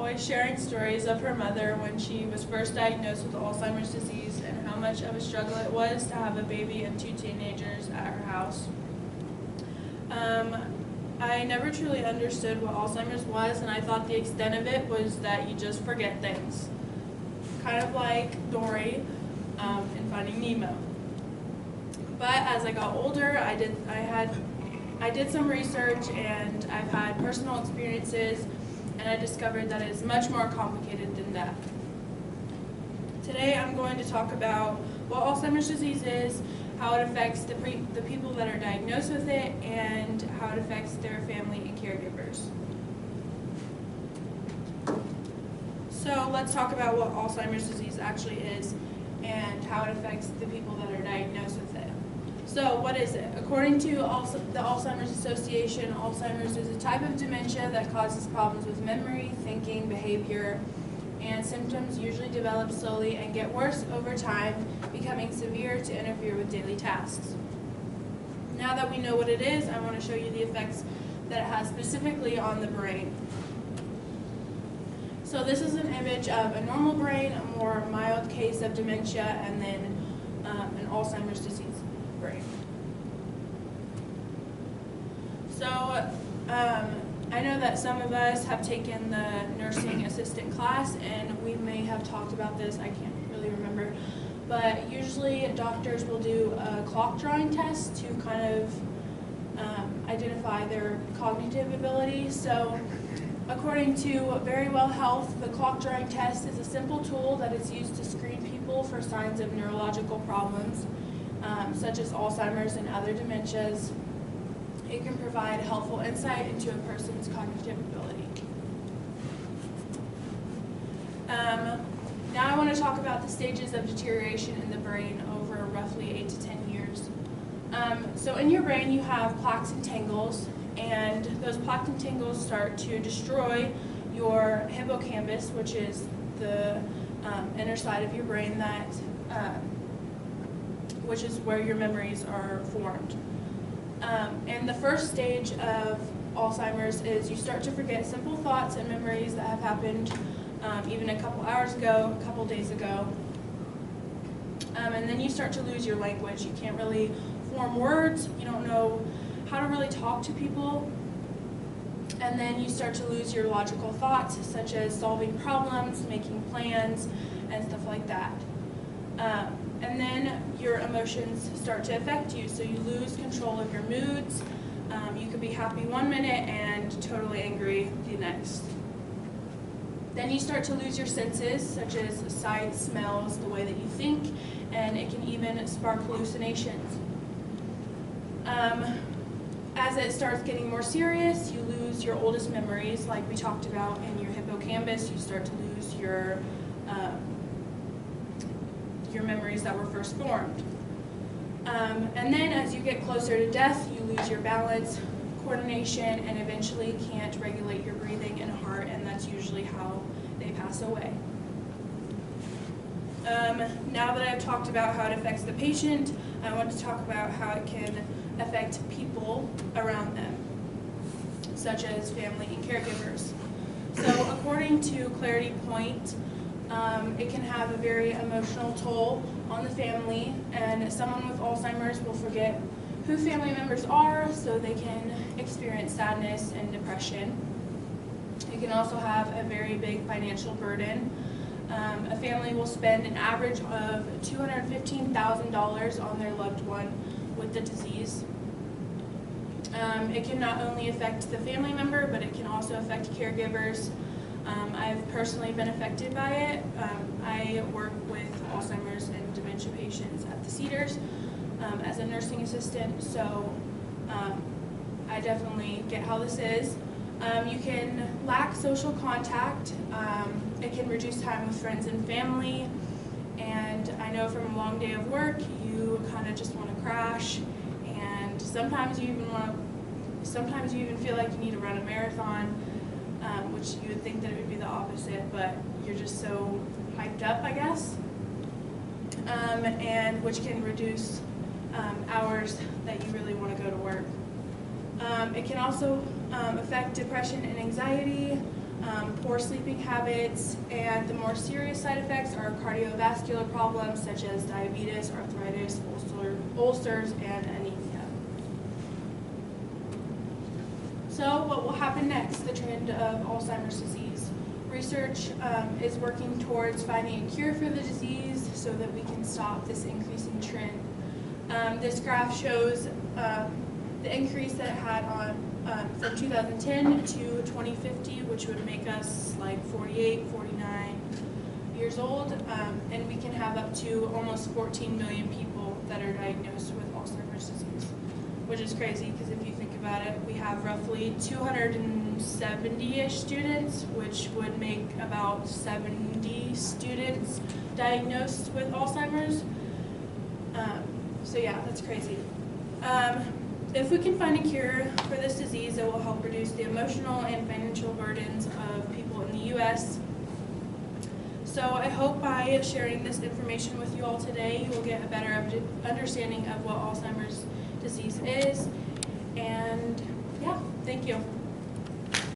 always sharing stories of her mother when she was first diagnosed with Alzheimer's disease and how much of a struggle it was to have a baby and 2 teenagers at her house. I never truly understood what Alzheimer's was, and I thought the extent of it was that you just forget things. Kind of like Dory in Finding Nemo. But as I got older, I did some research, and I've had personal experiences, and I discovered that it's much more complicated than that. Today I'm going to talk about what Alzheimer's disease is, how it affects the people that are diagnosed with it, and how it affects their family and caregivers. So let's talk about what Alzheimer's disease actually is and how it affects the people that are diagnosed with it. So what is it? According to the Alzheimer's Association, Alzheimer's is a type of dementia that causes problems with memory, thinking, behavior, and symptoms usually develop slowly and get worse over time, becoming severe to interfere with daily tasks. Now that we know what it is, I want to show you the effects that it has specifically on the brain. So this is an image of a normal brain, a more mild case of dementia, and then an Alzheimer's disease brain. So I know that some of us have taken the nursing assistant class, and we may have talked about this, I can't really remember, but usually doctors will do a clock drawing test to kind of identify their cognitive ability. So according to Very Well Health, the clock drawing test is a simple tool that is used to screen people for signs of neurological problems, such as Alzheimer's and other dementias. It can provide helpful insight into a person's cognitive ability. Now I want to talk about the stages of deterioration in the brain over roughly 8 to 10 years. So in your brain you have plaques and tangles, and those plaques and tangles start to destroy your hippocampus, which is the inner side of your brain that, which is where your memories are formed. And the first stage of Alzheimer's is you start to forget simple thoughts and memories that have happened even a couple hours ago, a couple days ago. And then you start to lose your language. You can't really form words. You don't know how to really talk to people. And then you start to lose your logical thoughts, such as solving problems, making plans, and stuff like that. And then your emotions start to affect you, so you lose control of your moods. You could be happy one minute and totally angry the next. Then you start to lose your senses, such as sight, smells, the way that you think, and it can even spark hallucinations. As it starts getting more serious, you lose your oldest memories, like we talked about in your hippocampus. You start to lose your memories that were first formed. And then as you get closer to death, you lose your balance, coordination, and eventually can't regulate your breathing and heart, and that's usually how they pass away. Now that I've talked about how it affects the patient, I want to talk about how it can affect people around them, such as family and caregivers. So according to Clarity Point, it can have a very emotional toll on the family, and someone with Alzheimer's will forget who family members are, so they can experience sadness and depression. It can also have a very big financial burden. A family will spend an average of $215,000 on their loved one with the disease. It can not only affect the family member, but it can also affect caregivers. I've personally been affected by it. I work with Alzheimer's and dementia patients at the Cedars as a nursing assistant, so I definitely get how this is. You can lack social contact. It can reduce time with friends and family, and I know from a long day of work, you kind of just want to crash, and sometimes you even feel like you need to run a marathon, which you would think that it would be the opposite, but you're just so hyped up, I guess, and which can reduce hours that you really want to go to work. It can also affect depression and anxiety. poor sleeping habits, and the more serious side effects are cardiovascular problems such as diabetes, arthritis, ulcers, and anemia. So what will happen next? The trend of Alzheimer's disease. Research is working towards finding a cure for the disease so that we can stop this increasing trend. This graph shows the increase that it had on from 2010 to 2050, which would make us like 48, 49 years old, and we can have up to almost 14 million people that are diagnosed with Alzheimer's disease, which is crazy because if you think about it, we have roughly 270-ish students, which would make about 70 students diagnosed with Alzheimer's. So yeah, that's crazy. If we can find a cure for this disease, it will help reduce the emotional and financial burdens of people in the U.S. So I hope by sharing this information with you all today, you will get a better understanding of what Alzheimer's disease is. And yeah, thank you.